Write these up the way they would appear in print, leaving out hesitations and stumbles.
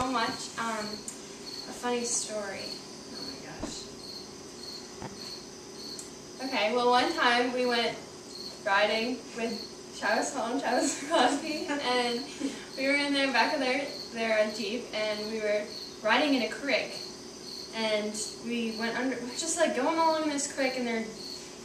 so much. A funny story. Oh my gosh. Okay, well one time we went riding with Travis Holm, Travis Crosby, and we were in the back of their Jeep, and we were riding in a creek. And we went under, we were just like going along this creek in their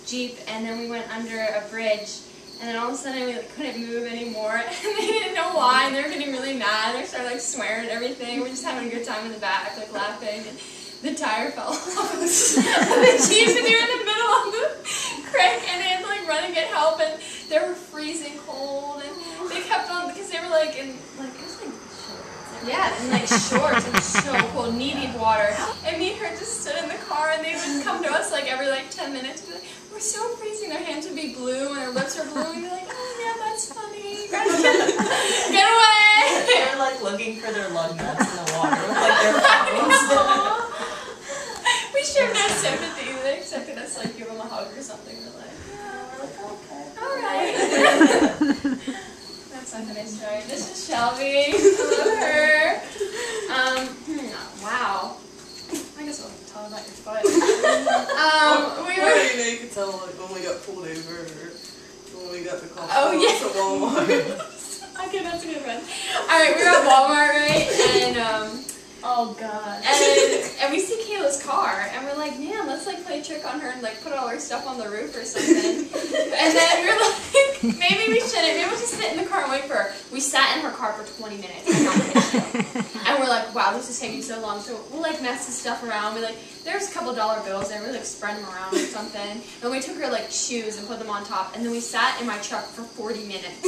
Jeep, and then we went under a bridge. And then all of a sudden we like, couldn't move anymore, and they didn't know why, and they were getting really mad. They started like swearing and everything. We were just having a good time in the back, like laughing. And the tire fell off the Jeep, and they were in the middle of the creek, and they had to like run and get help, and they were freezing cold, and they kept on because they were like in like it was like shorts. Yeah, and like shorts and so cold, knee-deep water. And me and her just stood in the car, and they would come to us like every like 10 minutes. And be like, we're so freezing. Their hands would be blue, and their lips are blue, and they're like, oh yeah, that's funny. Get away! They were like looking for their lug nuts in the water with like their phones. We shared no sympathy. They expected us to like give them a hug or something. We're like, Yeah, we're like, okay. alright. That's not my story. This is Shelby. Hello, her. Wow. I guess we'll tell about your foot. We were. You could tell like when we got pulled over, or when we got the call yeah. to Walmart. Okay, that's a good one. Alright, we were at Walmart, right? And Oh god. and we see Kayla's car, and we're like, man, let's like play a trick on her and like put all our stuff on the roof or something. And then we're like, maybe we shouldn't. Maybe we'll just sit in the car and wait for her. We sat in her car for 20 minutes. And we're like, wow, this is taking so long. So we'll like mess this stuff around. We like, there's a couple dollar bills there. We like spread them around or something. And we took her like shoes and put them on top. And then we sat in my truck for 40 minutes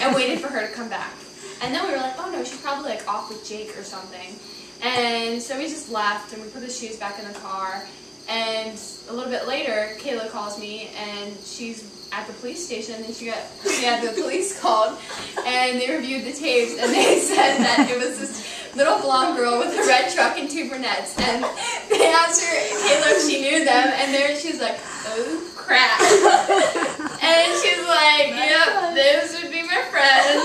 and waited for her to come back. And then we were like, oh no, she's probably like off with Jake or something. And so we just left, and we put the shoes back in the car. And a little bit later, Kayla calls me, and she's at the police station, and she had the police called, and they reviewed the tapes, and they said that it was this little blonde girl with a red truck and 2 brunettes. And they asked her, Kayla, if she knew them, and there she was like, oh crap. And she's like, yep, those would be my friends.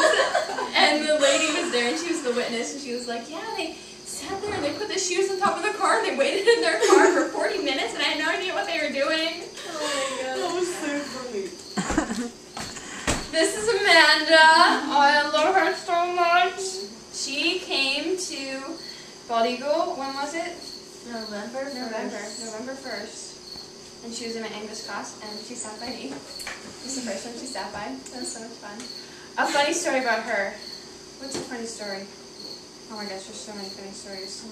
And the lady was there, and she was the witness, and she was like, yeah, they sat there and they put the shoes on top of the car, and they waited in their car for 40 minutes, and I had no idea what they were doing. Oh my god. That was so funny. This is Amanda. Oh, I love her so much. She came to Bald Eagle, when was it? November 1st. And she was in my English class, and she sat by me. This is the first one she sat by. That was so much fun. A funny story about her. What's a funny story? Oh my gosh, there's so many funny stories.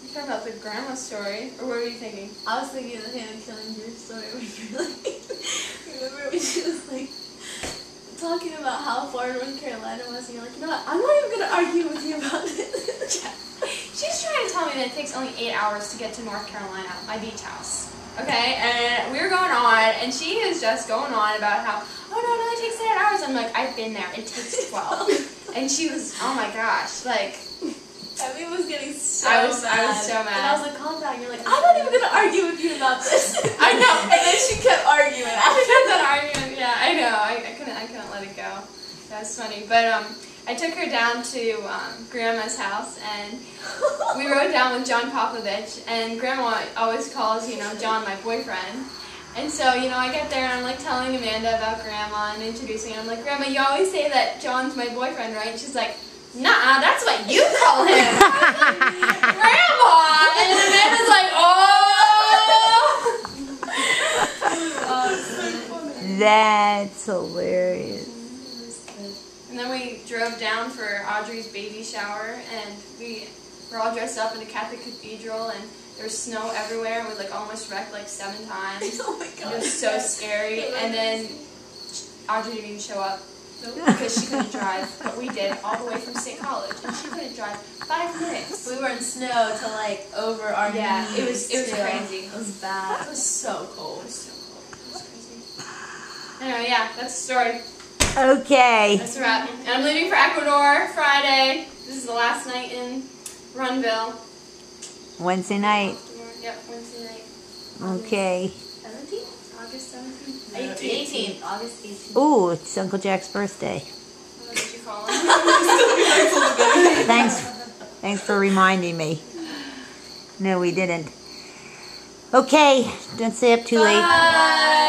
You talking about the grandma story, or what were you thinking? I was thinking of Hannah Killinger's story where you're like, remember when she was like talking about how far North Carolina was, and you're like, you know what, I'm not even going to argue with you about this. She's trying to tell me that it takes only 8 hours to get to North Carolina, my beach house. Okay, and we were going on, and she is just going on about how, oh no, it only takes 8 hours. I'm like, I've been there, it takes 12. And she was, oh my gosh, like, Abby was getting so I was mad. so mad. And I was like, calm down. You're like, I'm not even going to argue with you about this. I know. And then she kept arguing. After that argument, yeah, I know. I couldn't let it go. That was funny. But I took her down to Grandma's house, and we rode down with John Popovich, and Grandma always calls, you know, John my boyfriend. And so, you know, I get there, and I'm like telling Amanda about Grandma and introducing her. I'm like, Grandma, you always say that John's my boyfriend, right? And she's like, nah, that's what you call him. Grandma! And Amanda's like, oh! That's hilarious. And then we drove down for Audrey's baby shower, and we were all dressed up in the Catholic cathedral, and there was snow everywhere, and we like almost wrecked like 7 times. Oh my god. It was so scary. And then Audrey didn't even show up because she couldn't drive, but we did all the way from State College, and she couldn't drive 5 minutes. We were in snow to like over our knees. It was too. crazy. It was bad. It was so cold. It was so cold. It was crazy. Anyway, yeah, that's the story. Okay. That's a wrap. And I'm leaving for Ecuador Friday. This is the last night in Runville. Wednesday night. Yep, Wednesday night. Okay. 17? August 17th? No, 18th. August 18th. Ooh, it's Uncle Jack's birthday. What did you call him? Thanks for reminding me. No, we didn't. Okay, don't stay up too late. Bye.